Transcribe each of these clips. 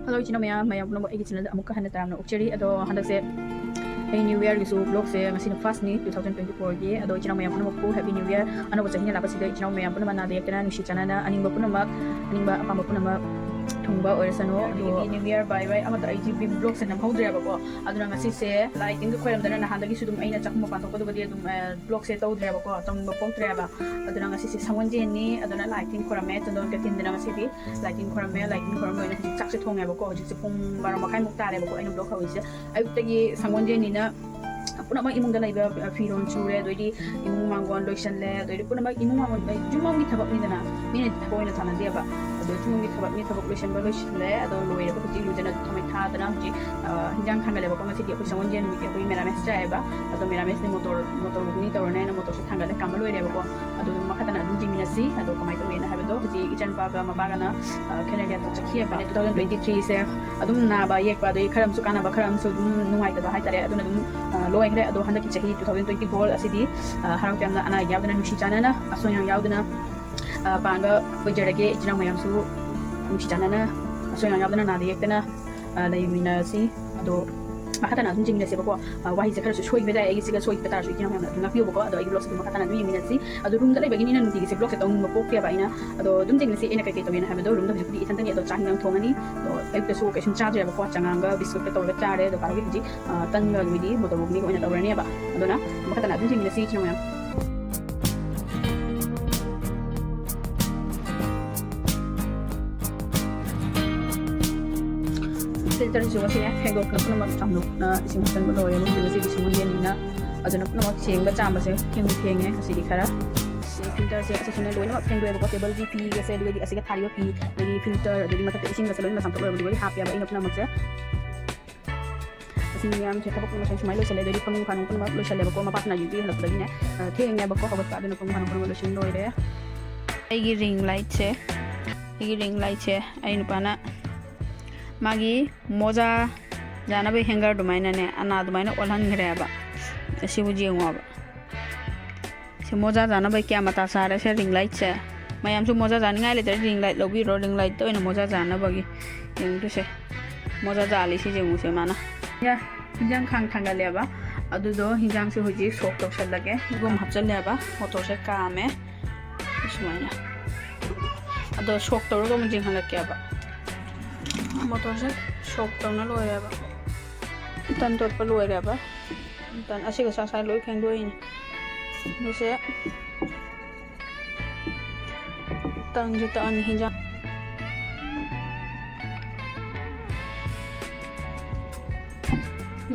Hello ichina maya puno egi channel amukka hana taramna ukcheri ado handakse hey new year gisu vlog se ngasina first ni 2024 gi ado ichina maya puno ko happy new year ano bachahina lapasida ichina maya puno mana de yakana nushi chanana aningba puno mak aningba apamba puno mak thungba oresano ado new year bye bye amata ig vlog se nam hawdre ba aduna ngasi se lighting ko khoyam dana handagi sudum aina chakma panto ko badi adum vlog se tawdre ba tong ba poktre ba aduna ngasi se sangwanje ni aduna lighting khorame tondon ka tin dana ngasi di lighting khorame ina chak se thonga ba ko hojik se pung bara makai muk tare ba ko aina vlog hawise ayuktagi sangwanje ni na puna mak imung dana iba firon chure doidi imung mangon lotion le doidi puna mak imung mangon jumong gi thabak ni dana mine thaboina thana dia ba ado jumong gi thabak lotion ba lotion le ado loire ba ti lu dana thomai tha dana ji hinjang thangale ba ko ngasi dia ko sangwanjen mi ko mera mes jai ba ado mera mes ni motor ni torne na motor se thangale kamal loire ba ko ado makatana dum ji minasi ado kamai to ena habe do ji ijan pa ga mabaga na kenega to chakhia ba 2023 se adum na ba yek ba do kharam su kana ba kharam su dum nuai ta ba hai tare ado na dum loing re ado handaki chahi 2024 asidi harang pyamna ana yawdana nushi chanana asoyang yawdana panga bajarage ijna mayam su nushi chanana asoyang yawdana na de yektana laimina si ado makatana dum jingna se ba ko wahi se khara su shoi beda egi siga soi peta su ijna mayam na pio ba ko ado igi blog se makatana dum yimina si ado room da lai bagini na nuti se blog se tong mo pok ya ba ina ado dum jingna se ena kai kai to ina ha do room da bi itan tani ado chang nang thongani to ai su ke sun charge ba ko changanga biscuit to ga chare do ka gi tan ga mi di motor bugni ko ina tawrani ba ado na makatana dum jingna se ijna mayam filter juga sih ya kayak gue pernah mau camuk na ising kan betul ya mungkin masih bisa mungkin ini na ada nak pernah mau ceng baca apa sih yang dipengnya kasih dikara si filter sih asal cuma dua nama pengen dua buat table GP kasih dua di asal kita hari pi dari filter dari mata ising kasih dua sampai dua di happy apa ini pernah maksudnya sini yang saya tahu pun cuma lo selesai dari pengukuhan pun lo selesai bakal mapas na juga hendak lagi nih tiangnya bakal kau bakal ada pengukuhan pun lo selesai deh lagi ring light sih ini pana magi moja jana be hanger domaina ne ana domaina olhan ngre ba si buji ngwa ba si moja jana be kya mata sare se ring light se mayam su moja jan ngai le ter ring light lobi ro ring light to ina moja jana ba gi ing tu se moja jali si je mu se mana ya hinjang khang ga le ba adu do hinjang se hoji sok tok sel lage gum hapchal le ba motor se ka me ismaina ado sok to ro mu jing halak kya ba motor se shop tong na loire ba tan tot pa loire ba tan asiga sa loi khang doi ni se tang ji ta an hinja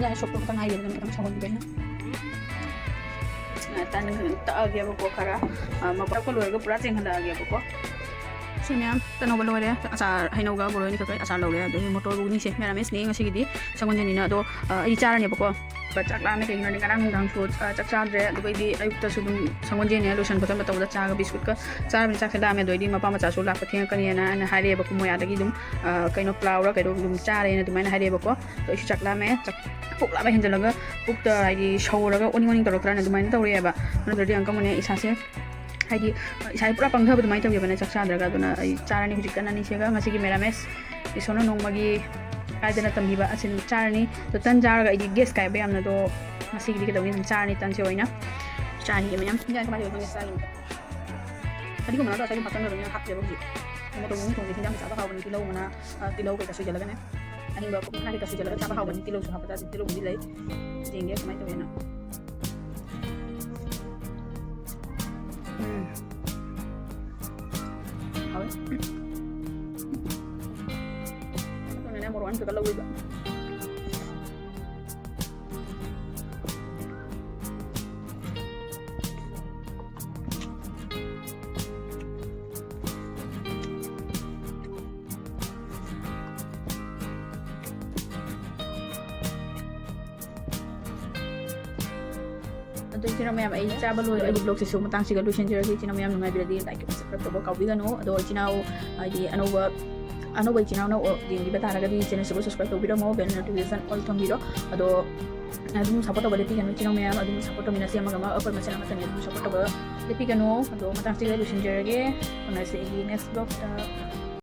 ya shop tong tang ai den kan sa hon ben na tan ta age ba ko khara ma pa ko loire ga pura cheng handa age ba ko Sinyam, tanong balo ya, asar hainaw ga bolo ni kakay asar law ya, do motor bugni se mera mes ni ngasi gidi, sangon jani na do ay cara ni bako, bacak lame kayo na ngarang dang food, cak cadre, do kay di ayuk ta sudum sangon jani lotion botol bataw da caga biscuit ka, cara min cak dame do di mapa maca sulak pathiya kaniya na hari bako mo ya dagi dum kay no flour kay do dum cara na dumay na hari bako, do isu cak lame cak puk lame hinja laga, puk ta ay show laga uning torok na dumay na tawri ya ba, na do di angka mo ni isase haji saya pura pangga betul macam ya benar caksa ada kan cara ni hujik kanan ni siaga ngasih ki merames di sono nong magi ada na tambi ba asin cara ni to tan cara ga idi gas kai bayam na do ngasih ki kita ni cara ni tan sioi na cara ni menyam jangan kembali ke saya tadi ko mana do saya patang do nya hak ya bogi mo to mung tong ni jam sa ba ni tilaw mana tilaw ko kasu jalagan ani ba ko na kasu jalagan sa ba ni tilaw sa hapata tilaw ni lai jengge kamai to na Nenek moruan ke kalau juga. Ado china mayam ay chaba lo ay vlog si sumatang si galusyon jira si china mayam nungai biladi like subscribe to ka biga no ado china ay ano ba china no di beta raga di channel subscribe to biro mo bell notification all thong biro ado adum support to baleti kanu china mayam adum support to minasi amagama upper machana matani adum support to baleti kanu ado matang si galusyon jira ge ona si next vlog